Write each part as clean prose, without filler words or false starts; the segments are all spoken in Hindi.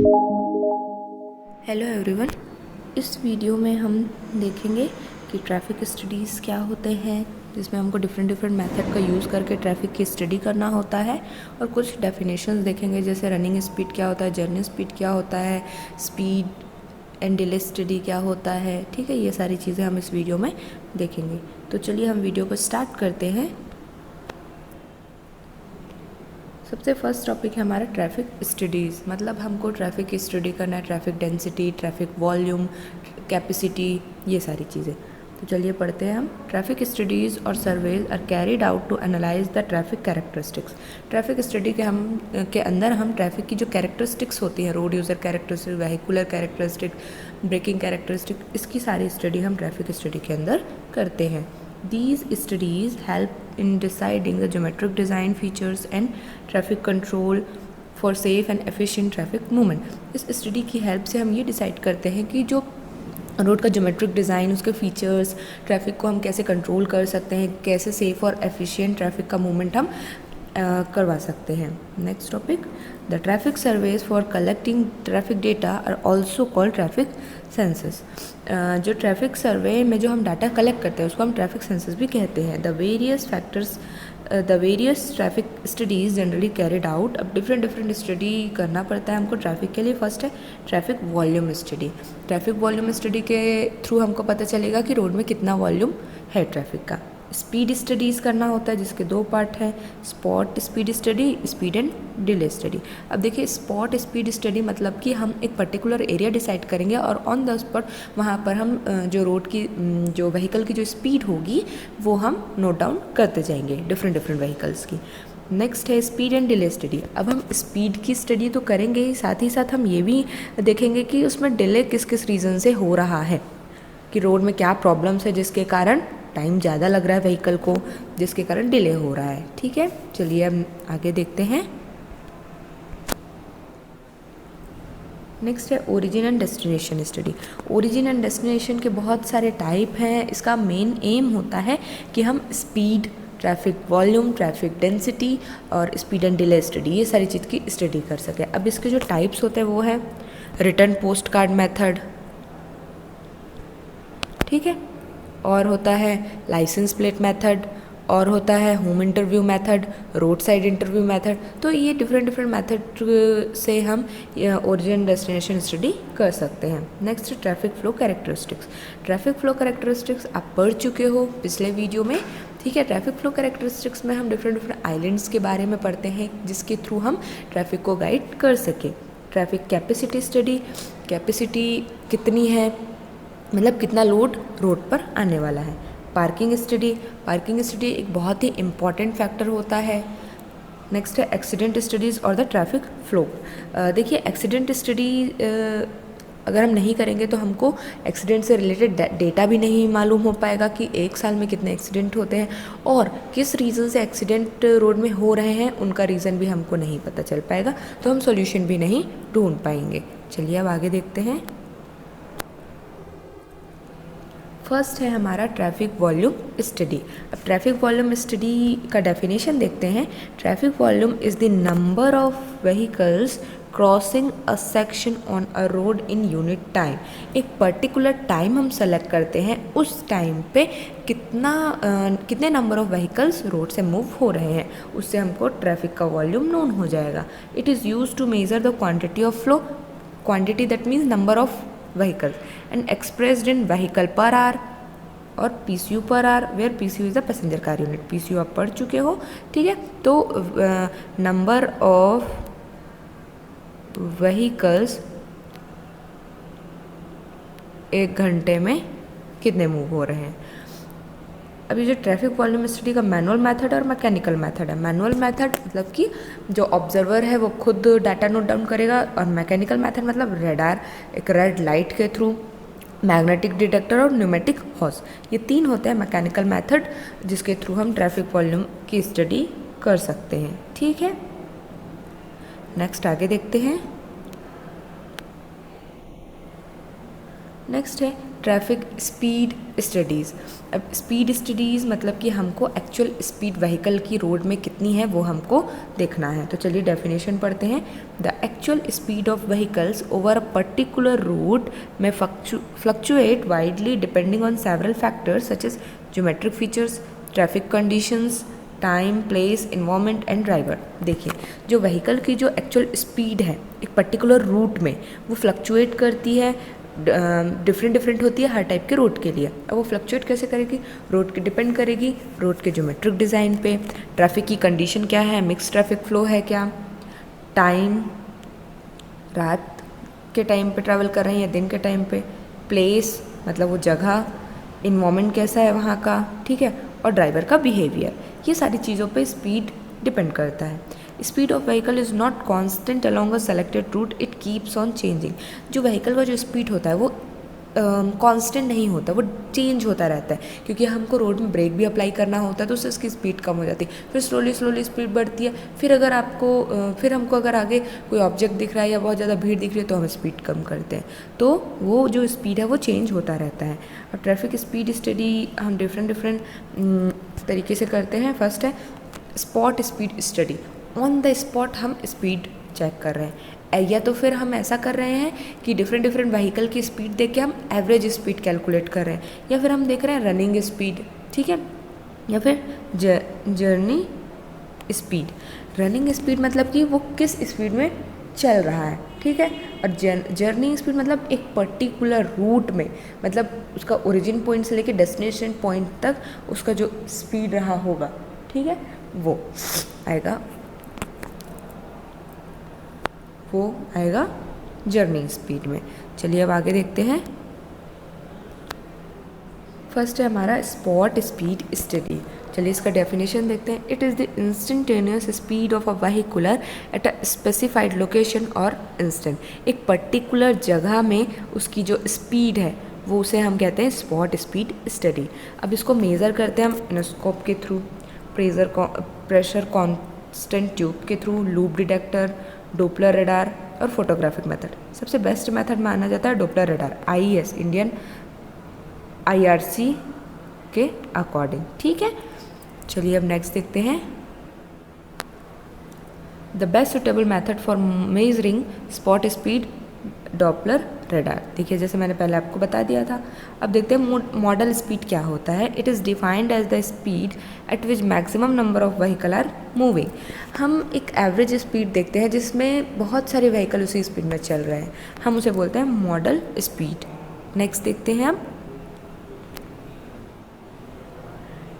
हेलो एवरीवन, इस वीडियो में हम देखेंगे कि ट्रैफ़िक स्टडीज़ क्या होते हैं, जिसमें हमको डिफरेंट मेथड का यूज़ करके ट्रैफ़िक की स्टडी करना होता है। और कुछ डेफिनेशंस देखेंगे, जैसे रनिंग स्पीड क्या होता है, जर्नी स्पीड क्या होता है, स्पीड एंड डिले स्टडी क्या होता है। ठीक है, ये सारी चीज़ें हम इस वीडियो में देखेंगे। तो चलिए हम वीडियो को स्टार्ट करते हैं। सबसे फर्स्ट टॉपिक है हमारा ट्रैफ़िक स्टडीज़। मतलब हमको ट्रैफ़िक की स्टडी करना है, traffic density, traffic volume, capacity, ये सारी चीज़ें। तो चलिए पढ़ते हैं हम। ट्रैफ़िक स्टडीज़ और surveys are carried out to analyse the traffic characteristics. Traffic study के अंदर हम ट्रैफ़िक की जो कैरेक्टरिस्टिक्स होती हैं, road user characteristic, vehicular characteristic, braking characteristic, इसकी सारी स्टडी हम ट्रैफ़िक स्टडी के अंदर करते हैं। These studies help in deciding the geometric design features and traffic control for safe and efficient traffic movement। इस स्टडी की हेल्प से हम ये डिसाइड करते हैं कि जो रोड का ज्योमेट्रिक डिज़ाइन, उसके फीचर्स, ट्रैफिक को हम कैसे कंट्रोल कर सकते हैं, कैसे सेफ़ और एफिशिएंट ट्रैफिक का मूवमेंट हम करवा सकते हैं। Next topic, the traffic surveys for collecting traffic data are also called traffic census. जो ट्रैफिक सर्वे में जो हम डाटा कलेक्ट करते हैं उसको हम ट्रैफिक सेंसस भी कहते हैं। The various traffic studies generally carried out. अब डिफरेंट स्टडी करना पड़ता है हमको ट्रैफिक के लिए। फर्स्ट है traffic volume study. Traffic volume study के थ्रू हमको पता चलेगा कि रोड में कितना वॉल्यूम है ट्रैफिक का। स्पीड स्टडीज़ करना होता है, जिसके दो पार्ट हैं, spot speed study, speed and delay study. अब देखिए, स्पॉट स्पीड स्टडी मतलब कि हम एक पर्टिकुलर एरिया डिसाइड करेंगे और ऑन द स्पॉट वहाँ पर हम जो रोड की जो व्हीकल की जो स्पीड होगी वो हम नोट डाउन करते जाएंगे, डिफरेंट व्हीकल्स की। नेक्स्ट है स्पीड एंड डिले स्टडी। अब हम स्पीड की स्टडी तो करेंगे ही साथ हम ये भी देखेंगे कि उसमें डिले किस किस रीज़न से हो रहा है, कि रोड में क्या प्रॉब्लम्स है जिसके कारण टाइम ज़्यादा लग रहा है व्हीकल को, जिसके कारण डिले हो रहा है। ठीक है, चलिए अब आगे देखते हैं। नेक्स्ट है origin and destination study. Origin and destination के बहुत सारे टाइप हैं। इसका मेन एम होता है कि हम speed, traffic volume, traffic density और स्पीड एंड डिले स्टडी, ये सारी चीज़ की स्टडी कर सकें। अब इसके जो टाइप्स होते हैं वो है रिटर्न पोस्ट कार्ड मेथड, ठीक है, और होता है लाइसेंस प्लेट मेथड, और होता है home interview method, road side interview method. तो ये डिफरेंट मेथड से हम ओरिजिन डेस्टिनेशन स्टडी कर सकते हैं। Next traffic flow characteristics. Traffic flow characteristics आप पढ़ चुके हो पिछले वीडियो में। ठीक है, ट्रैफिक फ्लो कैरेक्टरिस्टिक्स में हम डिफरेंट आइलैंड्स के बारे में पढ़ते हैं, जिसके थ्रू हम ट्रैफिक को गाइड कर सकें। ट्रैफिक कैपेसिटी स्टडी, कैपेसिटी कितनी है, मतलब कितना लोड रोड पर आने वाला है। पार्किंग स्टडी, पार्किंग स्टडी एक बहुत ही इम्पॉर्टेंट फैक्टर होता है। नेक्स्ट है एक्सीडेंट स्टडीज़ और द ट्रैफिक फ्लो। देखिए, एक्सीडेंट स्टडी अगर हम नहीं करेंगे तो हमको एक्सीडेंट से रिलेटेड डेटा भी नहीं मालूम हो पाएगा कि एक साल में कितने एक्सीडेंट होते हैं और किस रीज़न से एक्सीडेंट रोड में हो रहे हैं, उनका रीज़न भी हमको नहीं पता चल पाएगा, तो हम सॉल्यूशन भी नहीं ढूंढ पाएंगे। चलिए अब आगे देखते हैं। फर्स्ट है हमारा ट्रैफिक वॉल्यूम स्टडी। अब ट्रैफिक वॉल्यूम स्टडी का डेफिनेशन देखते हैं। Traffic volume is the number of vehicles crossing a section on a road in unit time. एक पर्टिकुलर टाइम हम सेलेक्ट करते हैं, उस टाइम पे कितने नंबर ऑफ व्हीकल्स रोड से मूव हो रहे हैं, उससे हमको ट्रैफिक का वॉल्यूम नोन हो जाएगा। It is use to measure the quantity of flow, quantity that means number of vehicles and expressed in vehicle per hour और PCU per hour, where PCU is the passenger car unit। PCU आप पढ़ चुके हो, ठीक है। तो नंबर ऑफ व्हीकल्स एक घंटे में कितने मूव हो रहे हैं। अभी जो ट्रैफिक वॉल्यूम स्टडी का मैनुअल मेथड और मैकेनिकल मेथड है। मैनुअल मेथड मतलब कि जो ऑब्जर्वर है वो खुद डाटा नोट डाउन करेगा, और मैकेनिकल मेथड मतलब रेडार, एक रेड लाइट के थ्रू, मैग्नेटिक डिटेक्टर और न्यूमेटिक हॉर्स, ये तीन होते हैं मैकेनिकल मेथड, जिसके थ्रू हम ट्रैफिक वॉल्यूम की स्टडी कर सकते हैं। ठीक है, नेक्स्ट आगे देखते हैं। नेक्स्ट है ट्रैफिक स्पीड स्टडीज़। अब स्पीड स्टडीज़ मतलब कि हमको एक्चुअल स्पीड व्हीकल की रोड में कितनी है वो हमको देखना है। तो चलिए डेफिनेशन पढ़ते हैं। The actual speed of vehicles over a particular route में fluctuate widely depending on several factors such as geometric features, traffic conditions, time, place, environment and driver. देखिए जो व्हीकल की जो एक्चुअल स्पीड है एक पर्टिकुलर रूट में वो फ्लक्चुएट करती है, डिफरेंट होती है हर टाइप के रोड के लिए। अब वो फ्लक्चुएट कैसे करेगी? रोड के डिपेंड करेगी, रोड के ज्योमेट्रिक डिज़ाइन पे, ट्रैफिक की कंडीशन क्या है, मिक्स ट्रैफिक फ्लो है क्या, टाइम, रात के टाइम पे ट्रैवल कर रहे हैं या दिन के टाइम पे, प्लेस मतलब वो जगह, इन्वायरमेंट कैसा है वहाँ का, ठीक है, और ड्राइवर का बिहेवियर। ये सारी चीज़ों पे स्पीड डिपेंड करता है। Speed of vehicle is not constant along a selected route, it keeps on changing. जो व्हीकल का जो स्पीड होता है वो कांस्टेंट नहीं होता, वो चेंज होता रहता है, क्योंकि हमको रोड में ब्रेक भी अप्लाई करना होता है तो उससे उसकी स्पीड कम हो जाती है, फिर स्लोली स्पीड बढ़ती है, फिर अगर फिर हमको अगर आगे कोई ऑब्जेक्ट दिख रहा है या बहुत ज़्यादा भीड़ दिख रही है तो हम स्पीड कम करते हैं। तो वो जो स्पीड है वो चेंज होता रहता है। और ट्रैफिक स्पीड स्टडी हम डिफरेंट तरीके से करते हैं। फर्स्ट है spot speed study. On the spot हम स्पीड चेक कर रहे हैं, या तो फिर हम ऐसा कर रहे हैं कि डिफरेंट व्हीकल की स्पीड देख के हम एवरेज स्पीड कैलकुलेट कर रहे हैं, या फिर हम देख रहे हैं रनिंग स्पीड, ठीक है, या फिर जर्नी स्पीड। रनिंग स्पीड मतलब कि वो किस स्पीड में चल रहा है, ठीक है, और जर्नी स्पीड मतलब एक पर्टिकुलर रूट में, मतलब उसका ओरिजिन पॉइंट से लेके डेस्टिनेशन पॉइंट तक उसका जो स्पीड रहा होगा, ठीक है, वो आएगा जर्नी स्पीड में। चलिए अब आगे देखते हैं। फर्स्ट है हमारा स्पॉट स्पीड स्टडी। चलिए इसका डेफिनेशन देखते हैं। It is the instantaneous speed of a vehicular at a specified location और इंस्टेंट। एक पर्टिकुलर जगह में उसकी जो स्पीड है वो उसे हम कहते हैं स्पॉट स्पीड स्टडी। अब इसको मेज़र करते हैं हम इनोस्कोप के थ्रू, प्रेशर कांस्टेंट ट्यूब के through, loop detector, Doppler radar और फोटोग्राफिक मेथड। सबसे बेस्ट मेथड माना जाता है Doppler radar, IES Indian IRC के अकॉर्डिंग, ठीक है। चलिए अब नेक्स्ट देखते हैं। The best suitable method for measuring spot speed Doppler radar. देखिए जैसे मैंने पहले आपको बता दिया था। अब देखते हैं मॉडल स्पीड क्या होता है। It is defined as the speed at which maximum number of vehicle are moving. हम एक एवरेज स्पीड देखते हैं जिसमें बहुत सारे व्हीकल उसी स्पीड में चल रहे हैं, हम उसे बोलते हैं मॉडल स्पीड। नेक्स्ट देखते हैं अब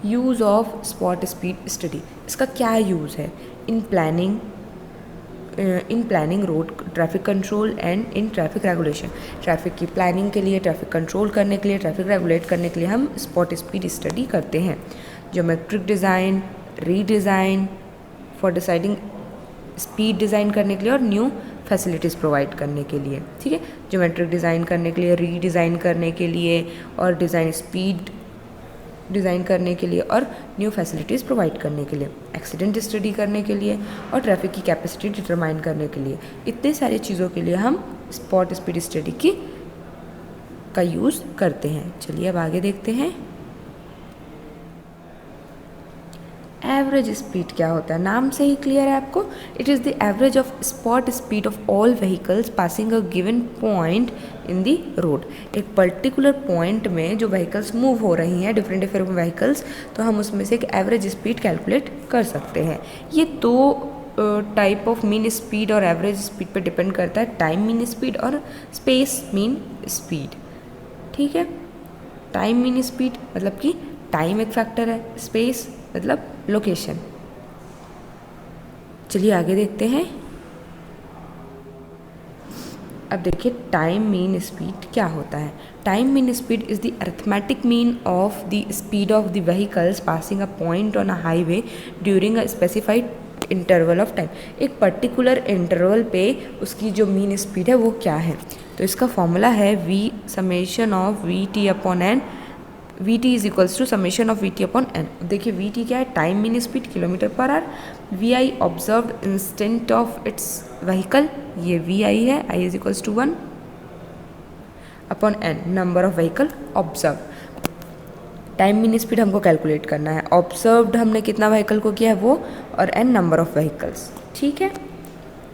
use of spot speed study. इसका क्या यूज़ है? In planning road traffic control and in traffic regulation. Traffic की प्लानिंग के लिए, ट्रैफिक कंट्रोल करने के लिए, ट्रैफिक रेगुलेट करने के लिए हम स्पॉट स्पीड स्टडी करते हैं। Geometric design, redesign for deciding speed design करने के लिए और न्यू फैसिलिटीज़ प्रोवाइड करने के लिए, ठीक है। ज्योमेट्रिक डिज़ाइन करने के लिए, रीडिज़ाइन करने के लिए और डिज़ाइन स्पीड डिज़ाइन करने के लिए और न्यू फैसिलिटीज़ प्रोवाइड करने के लिए, एक्सीडेंट स्टडी करने के लिए और ट्रैफिक की कैपेसिटी डिटरमाइन करने के लिए। इतने सारी चीज़ों के लिए हम स्पॉट स्पीड स्टडी का यूज़ करते हैं। चलिए अब आगे देखते हैं। एवरेज स्पीड क्या होता है? नाम से ही क्लियर है आपको। It is the average of spot speed of all vehicles passing a given point in the road. एक पर्टिकुलर पॉइंट में जो व्हीकल्स मूव हो रही हैं, डिफरेंट व्हीकल्स, तो हम उसमें से एक एवरेज स्पीड कैलकुलेट कर सकते हैं। ये दो टाइप ऑफ मीन स्पीड और एवरेज स्पीड पे डिपेंड करता है, टाइम मीन स्पीड और स्पेस मीन स्पीड, ठीक है। टाइम मीन स्पीड मतलब कि टाइम एक फैक्टर है, स्पेस मतलब लोकेशन। चलिए आगे देखते हैं। अब देखिए टाइम मीन स्पीड क्या होता है। Time mean speed is the arithmetic mean of the speed of the vehicles passing a point on a highway during a specified interval of time. एक पर्टिकुलर इंटरवल पे उसकी जो मीन स्पीड है वो क्या है, तो इसका फॉर्मूला है V summation of VT upon N। VT is equals to summation of VT upon N। देखिए VT क्या है? Time mean speed kilometre per hour. VI observed instant of its vehicle, ये VI है, I is equals to 1। Upon n number of vehicle observe. Time mean speed हमको कैलकुलेट करना है, ऑब्जर्व्ड हमने कितना व्हीकल को किया है वो, और n नंबर ऑफ व्हीकल्स, ठीक है,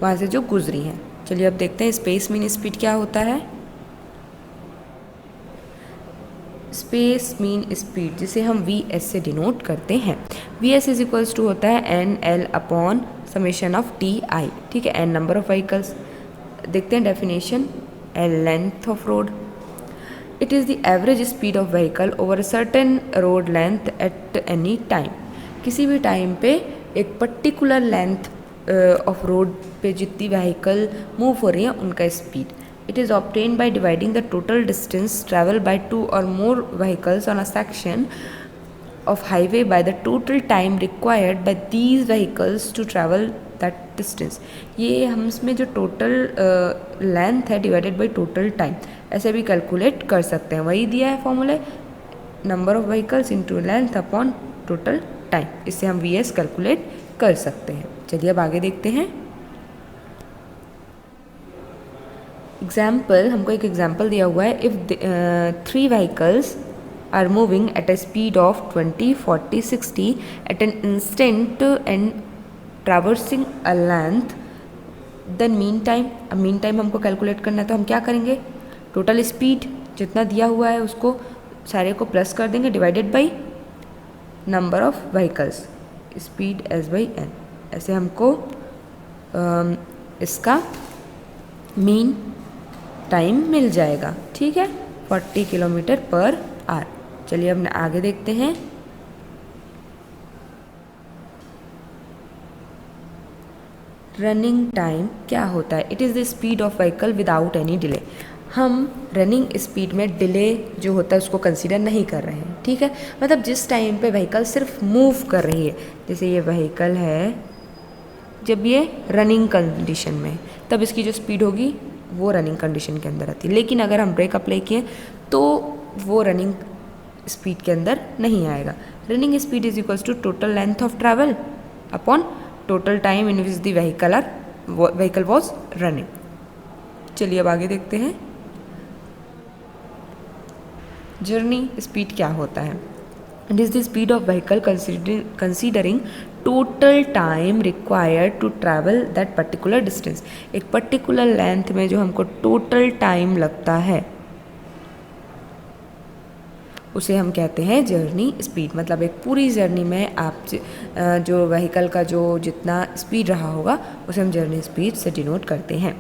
वहाँ से जो गुजरी हैं। चलिए अब देखते हैं स्पेस मीन स्पीड क्या होता है। स्पेस मीन स्पीड जिसे हम वी एस से डिनोट करते हैं, V S is equals to होता है N L upon summation of T I, ठीक है, एन नंबर ऑफ व्हीकल्स। देखते हैं definition, L length of road, it is the average speed of vehicle over certain road length at any time. किसी भी टाइम पे एक पर्टिकुलर लेंथ ऑफ रोड पे जितनी व्हीकल मूव हो रही है उनका speed. It is obtained by dividing the total distance traveled by two or more vehicles on a section of highway by the total time required by these vehicles to travel that distance। ये हम इसमें जो टोटल लेंथ है डिवाइडेड बाई टोटल टाइम ऐसे भी कैलकुलेट कर सकते हैं। वही दिया है formula, number of vehicles into length upon total time, इससे हम वी एस कैलकुलेट कर सकते हैं। चलिए अब आगे देखते हैं एग्जाम्पल। हमको एक एग्जाम्पल दिया हुआ है, if 3 vehicles are moving at a speed of 20, 40, 60 at an instant and traversing a length, then mean time. अब मीन टाइम हमको कैलकुलेट करना है तो हम क्या करेंगे, टोटल स्पीड जितना दिया हुआ है उसको सारे को प्लस कर देंगे divided by number of vehicles, speed S by N, ऐसे हमको इसका मीन टाइम मिल जाएगा, ठीक है, 40 किलोमीटर पर आवर। चलिए अब आगे देखते हैं। रनिंग टाइम क्या होता है, it is the speed of vehicle without any delay. हम रनिंग स्पीड में डिले जो होता है उसको कंसीडर नहीं कर रहे हैं, ठीक है, मतलब जिस टाइम पे व्हीकल सिर्फ मूव कर रही है, जैसे ये व्हीकल है जब ये रनिंग कंडीशन में है तब इसकी जो स्पीड होगी वो रनिंग कंडीशन के अंदर आती है, लेकिन अगर हम ब्रेक अप्लाई किए तो वो रनिंग स्पीड के अंदर नहीं आएगा। Running speed is equals to total length of travel upon total time in which the vehicle was running. चलिए अब आगे देखते हैं जर्नी स्पीड क्या होता है। It is the speed of vehicle considering total time required to travel that particular distance. एक पर्टिकुलर लेंथ में जो हमको टोटल टाइम लगता है उसे हम कहते हैं जर्नी स्पीड। मतलब एक पूरी जर्नी में आप जो व्हीकल का जो जितना स्पीड रहा होगा उसे हम जर्नी स्पीड से डिनोट करते हैं।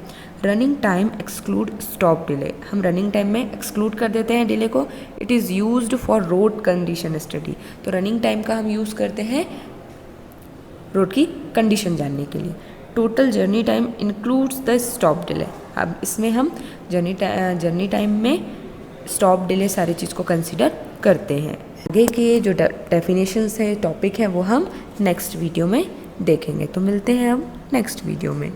Running time exclude stop delay, हम रनिंग टाइम में एक्सक्लूड कर देते हैं डिले को। It is used for road condition study, तो रनिंग टाइम का हम यूज़ करते हैं रोड की कंडीशन जानने के लिए। Total journey time includes the stop delay, अब इसमें हम जर्नी टाइम में स्टॉप डिले सारी चीज़ को कंसिडर करते हैं। आगे के जो डेफिनेशंस है टॉपिक है वो हम नेक्स्ट वीडियो में देखेंगे, तो मिलते हैं हम नेक्स्ट वीडियो में।